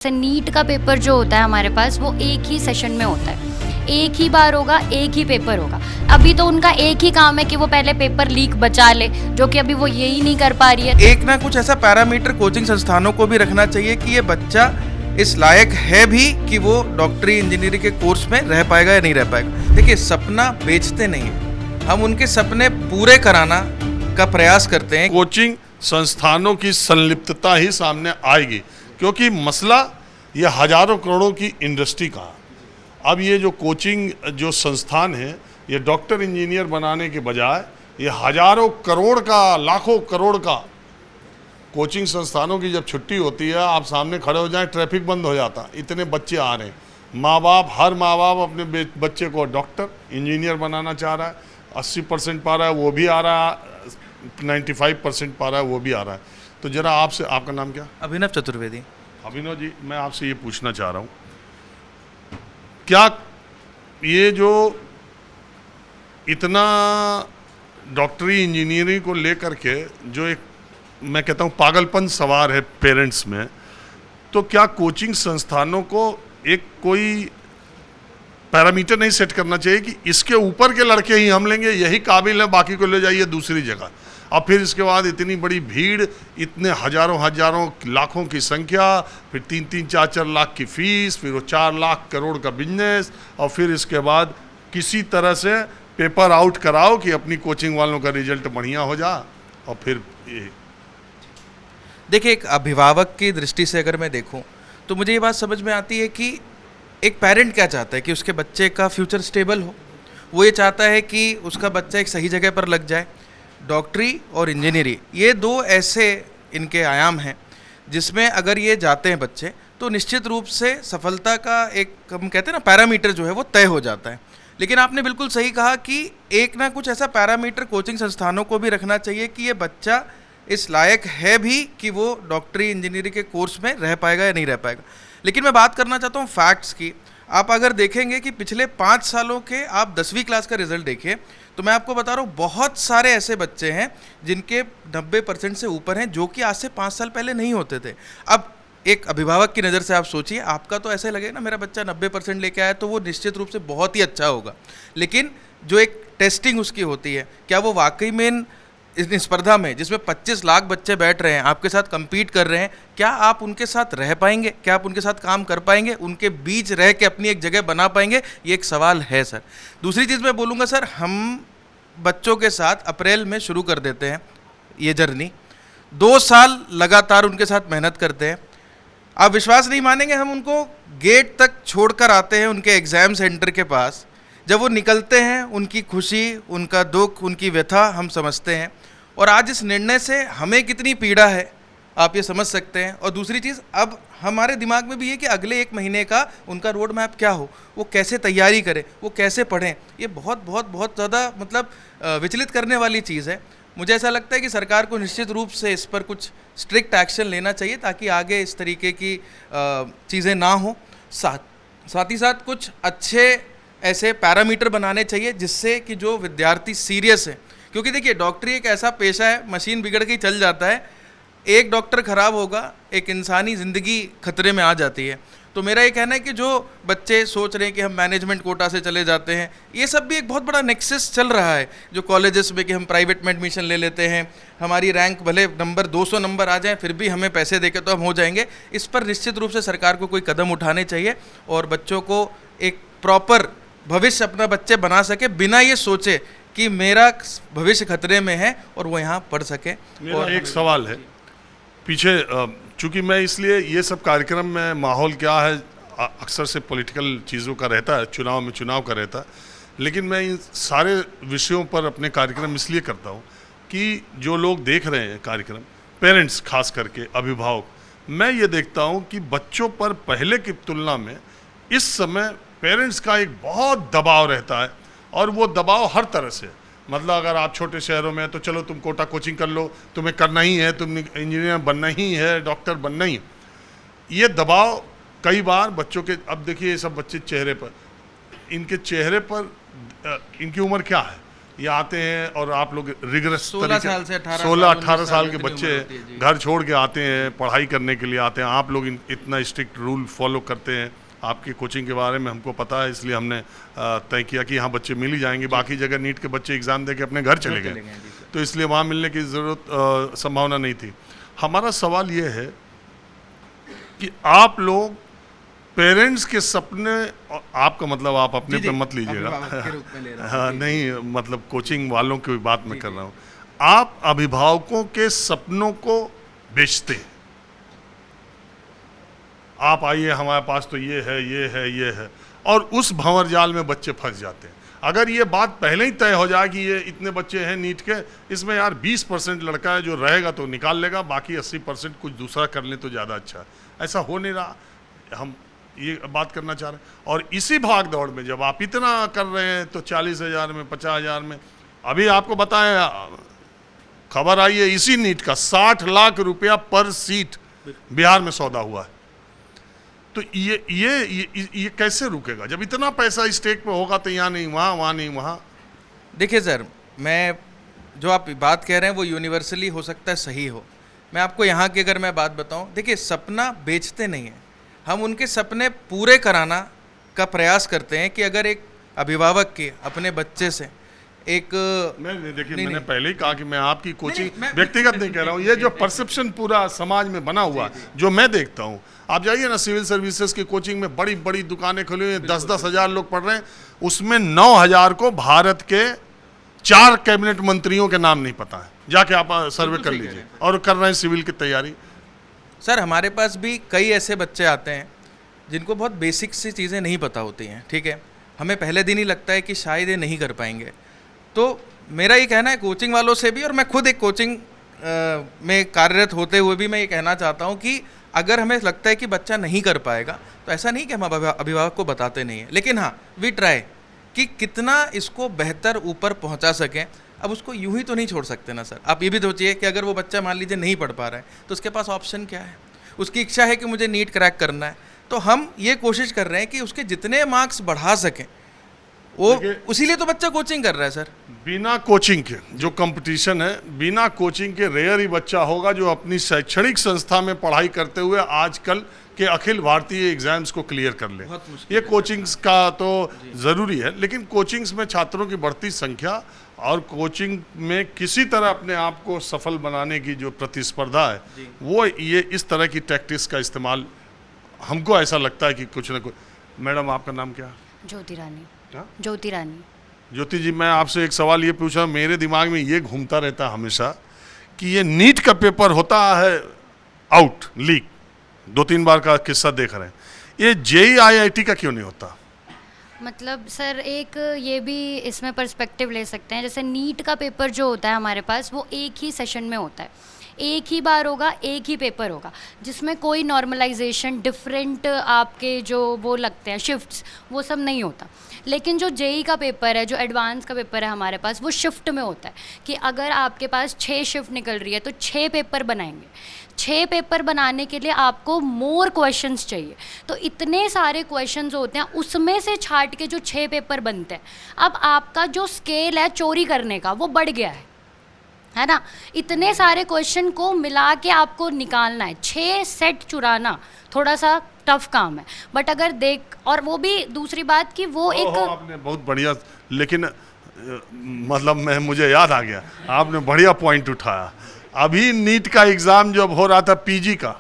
जैसे नीट का पेपर जो होता है हमारे पास वो एक ही सेशन में होता है, एक ही बार होगा, एक ही पेपर होगा। अभी तो उनका एक ही काम है कि वो पहले पेपर लीक बचा ले, जो कि अभी वो यही नहीं कर पा रही है। एक ना कुछ ऐसा पैरामीटर कोचिंग संस्थानों को भी रखना चाहिए कि ये बच्चा इस लायक है भी कि वो डॉक्टरी इंजीनियरिंग के कोर्स में रह पाएगा या नहीं रह पाएगा। देखिए, सपना बेचते नहीं है, हम उनके सपने पूरे कराना का प्रयास करते हैं। कोचिंग संस्थानों की संलिप्तता ही सामने आएगी, क्योंकि मसला ये हजारों करोड़ों की इंडस्ट्री का है। अब ये जो कोचिंग जो संस्थान है, ये डॉक्टर इंजीनियर बनाने के बजाय ये हजारों करोड़ का, लाखों करोड़ का कोचिंग संस्थानों की जब छुट्टी होती है, आप सामने खड़े हो जाएं, ट्रैफिक बंद हो जाता, इतने बच्चे आ रहे हैं। हर माँ बाप अपने बच्चे को डॉक्टर इंजीनियर बनाना चाह रहा है। 80% पा रहा है वो भी आ रहा है, 95% पा रहा है वो भी आ रहा है। तो जरा आपसे, आपका नाम क्या? अभिनव चतुर्वेदी। अभिनव जी, मैं आपसे ये पूछना चाह रहा हूँ, क्या ये जो इतना डॉक्टरी इंजीनियरिंग को लेकर के जो एक, मैं कहता हूँ, पागलपन सवार है पेरेंट्स में, तो क्या कोचिंग संस्थानों को एक कोई पैरामीटर नहीं सेट करना चाहिए कि इसके ऊपर के लड़के ही हम लेंगे, यही काबिल है, बाकी को ले जाइए दूसरी जगह। अब फिर इसके बाद इतनी बड़ी भीड़, इतने हजारों लाखों की संख्या, फिर 3-4 लाख की फीस, फिर वो 4 लाख करोड़ का बिजनेस, और फिर इसके बाद किसी तरह से पेपर आउट कराओ कि अपनी कोचिंग वालों का रिजल्ट बढ़िया हो जा। और फिर ये देखिए, एक अभिभावक की दृष्टि से अगर मैं देखूं तो मुझे ये बात समझ में आती है कि एक पेरेंट क्या चाहता है कि उसके बच्चे का फ्यूचर स्टेबल हो। वो ये चाहता है कि उसका बच्चा एक सही जगह पर लग जाए। डॉक्टरी और इंजीनियरिंग, ये दो ऐसे इनके आयाम हैं जिसमें अगर ये जाते हैं बच्चे, तो निश्चित रूप से सफलता का एक, हम कहते हैं ना, पैरामीटर जो है वो तय हो जाता है। लेकिन आपने बिल्कुल सही कहा कि एक ना कुछ ऐसा पैरामीटर कोचिंग संस्थानों को भी रखना चाहिए कि ये बच्चा इस लायक है भी कि वो डॉक्टरी इंजीनियरिंग के कोर्स में रह पाएगा या नहीं रह पाएगा। लेकिन मैं बात करना चाहता हूँ फैक्ट्स की। आप अगर देखेंगे कि पिछले 5 सालों के आप 10वीं क्लास का रिजल्ट देखिए, तो मैं आपको बता रहा हूँ, बहुत सारे ऐसे बच्चे हैं जिनके 90% से ऊपर हैं, जो कि आज से 5 साल पहले नहीं होते थे। अब एक अभिभावक की नज़र से आप सोचिए, आपका तो ऐसे लगे ना, मेरा बच्चा 90% लेके आया तो वो निश्चित रूप से बहुत ही अच्छा होगा। लेकिन जो एक टेस्टिंग उसकी होती है, क्या वो वाकई में इस स्पर्धा में जिसमें 25 लाख बच्चे बैठ रहे हैं, आपके साथ compete कर रहे हैं, क्या आप उनके साथ रह पाएंगे? क्या आप उनके साथ काम कर पाएंगे? उनके बीच रह के अपनी एक जगह बना पाएंगे? ये एक सवाल है सर। दूसरी चीज़ मैं बोलूँगा सर, हम बच्चों के साथ अप्रैल में शुरू कर देते हैं ये जर्नी, 2 साल लगातार उनके साथ मेहनत करते हैं। आप विश्वास नहीं मानेंगे, हम उनको गेट तक छोड़कर आते हैं उनके एग्ज़ाम सेंटर के पास। जब वो निकलते हैं, उनकी खुशी, उनका दुख, उनकी व्यथा हम समझते हैं। और आज इस निर्णय से हमें कितनी पीड़ा है, आप ये समझ सकते हैं। और दूसरी चीज़, अब हमारे दिमाग में भी है कि अगले 1 महीने का उनका रोड मैप क्या हो, वो कैसे तैयारी करें, वो कैसे पढ़ें। ये बहुत बहुत बहुत ज़्यादा मतलब विचलित करने वाली चीज़ है। मुझे ऐसा लगता है कि सरकार को निश्चित रूप से इस पर कुछ स्ट्रिक्ट एक्शन लेना चाहिए, ताकि आगे इस तरीके की चीज़ें ना हो। साथ ही साथ कुछ अच्छे ऐसे पैरामीटर बनाने चाहिए जिससे कि जो विद्यार्थी सीरियस है, क्योंकि देखिए, डॉक्टरी एक ऐसा पेशा है, मशीन बिगड़ के ही चल जाता है। एक डॉक्टर खराब होगा, एक इंसानी ज़िंदगी खतरे में आ जाती है। तो मेरा ये कहना है कि जो बच्चे सोच रहे हैं कि हम मैनेजमेंट कोटा से चले जाते हैं, ये सब भी एक बहुत बड़ा नेक्सस चल रहा है जो कॉलेजेस में, कि हम प्राइवेट में एडमिशन ले लेते हैं, हमारी रैंक भले नंबर 200 नंबर आ जाए, फिर भी हमें पैसे देके तो हम हो जाएंगे। इस पर निश्चित रूप से सरकार को कोई कदम उठाने चाहिए और बच्चों को एक प्रॉपर भविष्य अपना बच्चे बना सके, बिना ये सोचे कि मेरा भविष्य खतरे में है, और वो यहाँ पढ़ सके। मेरा एक सवाल है पीछे, चूँकि मैं इसलिए ये सब कार्यक्रम में, माहौल क्या है, अक्सर से पॉलिटिकल चीज़ों का रहता है, चुनाव का रहता है, लेकिन मैं इन सारे विषयों पर अपने कार्यक्रम इसलिए करता हूँ कि जो लोग देख रहे हैं कार्यक्रम, पेरेंट्स खास करके, अभिभावक, मैं ये देखता हूँ कि बच्चों पर पहले की तुलना में इस समय पेरेंट्स का एक बहुत दबाव रहता है, और वो दबाव हर तरह से, मतलब अगर आप छोटे शहरों में, तो चलो तुम कोटा कोचिंग कर लो, तुम्हें करना ही है, तुम इंजीनियर बनना ही है, डॉक्टर बनना ही है। ये दबाव कई बार बच्चों के, अब देखिए ये सब बच्चे चेहरे पर, इनके चेहरे पर, इनकी उम्र क्या है, ये आते हैं और आप लोग रिगरस 16 साल से 18 16-18 साल के इतनी बच्चे उम्र होती है, जी। घर छोड़ के आते हैं, पढ़ाई करने के लिए आते हैं। आप लोग इतना स्ट्रिक्ट रूल फॉलो करते हैं। आपकी कोचिंग के बारे में हमको पता है, इसलिए हमने तय किया कि यहाँ बच्चे मिल ही जाएंगे। बाकी जगह नीट के बच्चे एग्ज़ाम दे के अपने घर चले गए, तो इसलिए वहाँ मिलने की ज़रूरत संभावना नहीं थी। हमारा सवाल ये है कि आप लोग पेरेंट्स के सपने, आपका मतलब आप अपने पे मत लीजिएगा, हाँ नहीं, मतलब कोचिंग वालों की बात मैं कर रहा हूँ। आप अभिभावकों के सपनों को बेचते हैं। आप आइए हमारे पास तो ये है, ये है, ये है, और उस भंवर जाल में बच्चे फंस जाते हैं। अगर ये बात पहले ही तय हो जाए कि ये इतने बच्चे हैं नीट के, इसमें यार 20% लड़का है जो रहेगा तो निकाल लेगा, बाकी 80% कुछ दूसरा कर ले तो ज़्यादा अच्छा है। ऐसा हो नहीं रहा, हम ये बात करना चाह रहे हैं। और इसी भाग दौड़ में जब आप इतना कर रहे हैं तो 40,000 में, 50,000 में, अभी आपको बताएं खबर आई है इसी नीट का 60 लाख रुपया पर सीट बिहार में सौदा हुआ है। तो ये कैसे रुकेगा? जब इतना पैसा स्टेक पे होगा तो यहाँ नहीं वहाँ, वहाँ नहीं वहाँ। देखिए सर, मैं जो आप बात कह रहे हैं वो यूनिवर्सली हो सकता है सही हो। मैं आपको यहाँ की अगर मैं बात बताऊँ, देखिए सपना बेचते नहीं हैं हम, उनके सपने पूरे कराना का प्रयास करते हैं। कि अगर एक अभिभावक के अपने बच्चे से एक देखिए मैंने पहले ही कहा कि मैं आपकी कोचिंग व्यक्तिगत नहीं कह रहा हूँ, ये जो परसेप्शन पूरा समाज में बना हुआ है, जो मैं देखता हूँ। आप जाइए ना सिविल सर्विसेज की कोचिंग में, बड़ी बड़ी दुकानें खुली हुई हैं, 10-10 हज़ार लोग पढ़ रहे हैं, उसमें 9,000 को भारत के 4 कैबिनेट मंत्रियों के नाम नहीं पता है। जाके आप सर्वे कर लीजिए, और कर रहे हैं सिविल की तैयारी। सर हमारे पास भी कई ऐसे बच्चे आते हैं जिनको बहुत बेसिक सी चीज़ें नहीं पता होती हैं, ठीक है। हमें पहले दिन ही लगता है कि शायद ये नहीं कर पाएंगे। तो मेरा ये कहना है कोचिंग वालों से भी, और मैं खुद एक कोचिंग में कार्यरत होते हुए भी मैं ये कहना चाहता हूँ कि अगर हमें लगता है कि बच्चा नहीं कर पाएगा तो ऐसा नहीं कि हम अभिभावक को बताते नहीं हैं, लेकिन हाँ वी ट्राई कि कितना इसको बेहतर ऊपर पहुँचा सकें। अब उसको यूं ही तो नहीं छोड़ सकते ना सर। आप ये भी सोचिए कि अगर वो बच्चा मान लीजिए नहीं पढ़ पा रहा है तो उसके पास ऑप्शन क्या है? उसकी इच्छा है कि मुझे नीट क्रैक करना है, तो हम ये कोशिश कर रहे हैं कि उसके जितने मार्क्स बढ़ा सकें वो, उसीलिए तो बच्चा कोचिंग कर रहा है सर। बिना कोचिंग के जो कंपटीशन है, बिना कोचिंग के रेयर ही बच्चा होगा जो अपनी शैक्षणिक संस्था में पढ़ाई करते हुए आजकल के अखिल भारतीय एग्जाम्स को क्लियर कर ले। ये कोचिंग्स का तो ज़रूरी है, लेकिन कोचिंग्स में छात्रों की बढ़ती संख्या और कोचिंग में किसी तरह अपने आप को सफल बनाने की जो प्रतिस्पर्धा है, वो ये इस तरह की टैक्टिक्स का इस्तेमाल, हमको ऐसा लगता है कि कुछ ना कुछ। मैडम आपका नाम क्या? ज्योति रानी। हाँ? ज्योति रानी। ज्योति जी, मैं आपसे एक सवाल ये पूछा, मेरे दिमाग में ये घूमता रहता है हमेशा कि ये नीट का पेपर होता है आउट लीक, 2-3 बार का किस्सा देख रहे हैं, ये JEE का क्यों नहीं होता? मतलब सर एक ये भी इसमें पर्सपेक्टिव ले सकते हैं, जैसे नीट का पेपर जो होता है हमारे पास वो एक ही सेशन में होता है, एक ही बार होगा, एक ही पेपर होगा, जिसमें कोई नॉर्मलाइजेशन डिफरेंट आपके जो वो लगते हैं शिफ्ट्स, वो सब नहीं होता। लेकिन जो JEE का पेपर है, जो एडवांस का पेपर है हमारे पास, वो शिफ्ट में होता है कि अगर आपके पास 6 शिफ्ट निकल रही है तो 6 पेपर बनाएंगे। 6 पेपर बनाने के लिए आपको मोर क्वेश्चंस चाहिए, तो इतने सारे क्वेश्चंस होते हैं, उसमें से छांट के जो 6 पेपर बनते हैं। अब आपका जो स्केल है चोरी करने का वो बढ़ गया है ना। इतने सारे क्वेश्चन को मिला के आपको निकालना है, 6 सेट चुराना थोड़ा सा टफ काम है। बट अगर देख, और वो भी दूसरी बात कि वो एक आपने बहुत बढ़िया, लेकिन मतलब मुझे याद आ गया, आपने बढ़िया पॉइंट उठाया। अभी नीट का एग्ज़ाम जब हो रहा था पीजी का,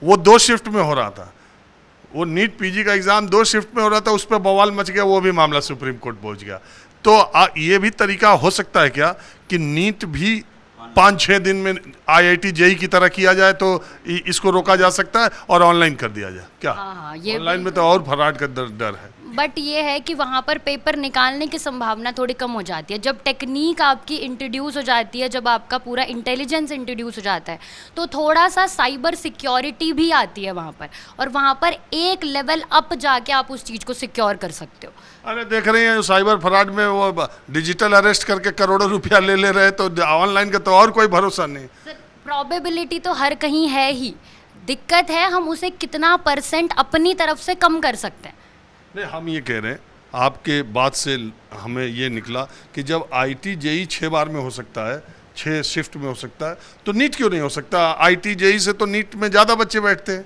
वो 2 शिफ्ट में हो रहा था। वो नीट पीजी का एग्ज़ाम 2 शिफ्ट में हो रहा था, उस पर बवाल मच गया, वो भी मामला सुप्रीम कोर्ट पहुंच गया। तो ये भी तरीका हो सकता है क्या कि नीट भी 5-6 दिन में IIT JEE की तरह किया जाए तो इसको रोका जा सकता है और ऑनलाइन कर दिया जाए क्या? हाँ, ये ऑनलाइन में तो और फराड का डर है। बट ये है कि वहाँ पर पेपर निकालने की संभावना थोड़ी कम हो जाती है जब टेक्निक आपकी इंट्रोड्यूस हो जाती है, जब आपका पूरा इंटेलिजेंस इंट्रोड्यूस हो जाता है, तो थोड़ा सा साइबर सिक्योरिटी भी आती है वहाँ पर, और वहाँ पर एक लेवल अप जाके आप उस चीज़ को सिक्योर कर सकते हो। अरे देख रहे हैं साइबर फ्रॉड में वो डिजिटल अरेस्ट करके करोड़ों रुपया ले रहे, तो ऑनलाइन का तो और कोई भरोसा नहीं। सर प्रोबेबिलिटी तो हर कहीं है ही, दिक्कत है हम उसे कितना % अपनी तरफ से कम कर सकते हैं। नहीं, हम ये कह रहे हैं आपके बात से हमें ये निकला कि जब आईटी जेई 6 बार में हो सकता है, 6 शिफ्ट में हो सकता है, तो नीट क्यों नहीं हो सकता? आईटी जेई से तो नीट में ज़्यादा बच्चे बैठते हैं।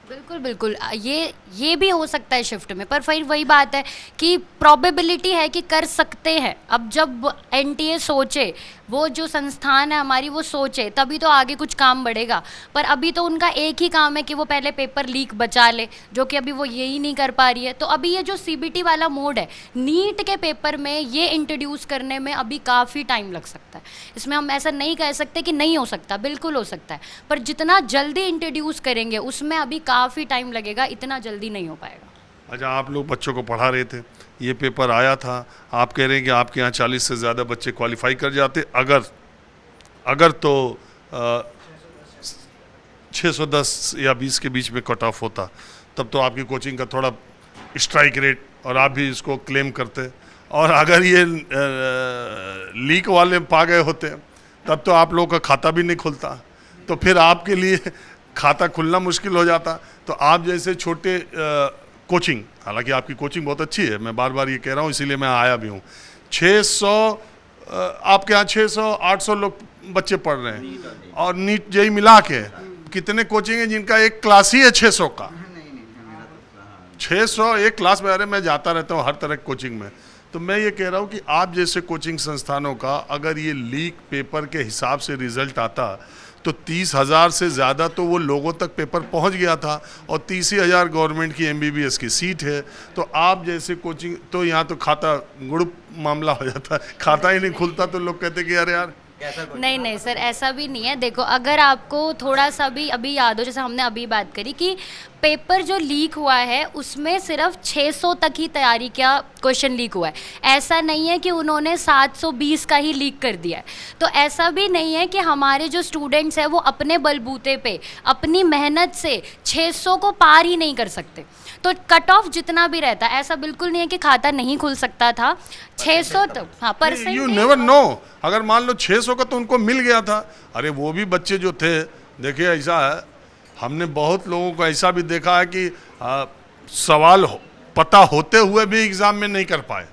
बिल्कुल बिल्कुल ये भी हो सकता है शिफ्ट में, पर फिर वही बात है कि प्रोबेबिलिटी है कि कर सकते हैं। अब जब एनटीए सोचे, वो जो संस्थान है हमारी वो सोचे, तभी तो आगे कुछ काम बढ़ेगा। पर अभी तो उनका एक ही काम है कि वो पहले पेपर लीक बचा ले, जो कि अभी वो यही नहीं कर पा रही है। तो अभी ये जो सीबीटी वाला मोड है नीट के पेपर में, ये इंट्रोड्यूस करने में अभी काफ़ी टाइम लग सकता है। इसमें हम ऐसा नहीं कह सकते कि नहीं हो सकता, बिल्कुल हो सकता है, पर जितना जल्दी इंट्रोड्यूस करेंगे उसमें अभी काफ़ी टाइम लगेगा, इतना जल्दी नहीं हो पाएगा। अच्छा, आप लोग बच्चों को पढ़ा रहे थे, ये पेपर आया था, आप कह रहे हैं कि आपके यहाँ 40 से ज़्यादा बच्चे क्वालिफाई कर जाते, अगर तो 610 या 20 के बीच में कट ऑफ होता, तब तो आपकी कोचिंग का थोड़ा स्ट्राइक रेट और आप भी इसको क्लेम करते। और अगर ये लीक वाले पा गए होते तब तो आप लोगों का खाता भी नहीं खुलता, तो फिर आपके लिए खाता खुलना मुश्किल हो जाता। तो आप जैसे छोटे कोचिंग, हालांकि आपकी कोचिंग बहुत अच्छी है, मैं बार बार ये कह रहा हूँ, इसीलिए मैं आया भी हूँ। 600 आपके यहाँ 600-800 लोग बच्चे पढ़ रहे हैं, और नीट जेई मिला के कितने कोचिंग है जिनका एक क्लास ही है 600 का? 600 एक क्लास में। अरे मैं जाता रहता हूँ हर तरह की कोचिंग में। तो मैं ये कह रहा हूँ कि आप जैसे कोचिंग संस्थानों का अगर ये लीक पेपर के हिसाब से रिजल्ट आता तो 30,000 से ज़्यादा तो वो लोगों तक पेपर पहुंच गया था, और 30,000 गवर्नमेंट की एमबीबीएस की सीट है। तो आप जैसे कोचिंग, तो यहाँ तो खाता गुड़ुप मामला हो जाता, खाता ही नहीं खुलता, तो लोग कहते कि अरे यार। नहीं नहीं सर, ऐसा भी नहीं है। देखो, अगर आपको थोड़ा सा भी अभी याद हो, जैसे हमने अभी बात करी कि पेपर जो लीक हुआ है उसमें सिर्फ 600 तक ही तैयारी का क्वेश्चन लीक हुआ है। ऐसा नहीं है कि उन्होंने 720 का ही लीक कर दिया है। तो ऐसा भी नहीं है कि हमारे जो स्टूडेंट्स हैं वो अपने बलबूते पे अपनी मेहनत से 600 को पार ही नहीं कर सकते। तो कट ऑफ जितना भी रहता है, ऐसा बिल्कुल नहीं है कि खाता नहीं खुल सकता था। 600 तक, हाँ, परसेंट यू नेवर नो। अगर मान लो 600 का तो उनको मिल गया था, अरे वो भी बच्चे जो थे, देखिए ऐसा है, हमने बहुत लोगों को ऐसा भी देखा है कि सवाल पता होते हुए भी एग्ज़ाम में नहीं कर पाए।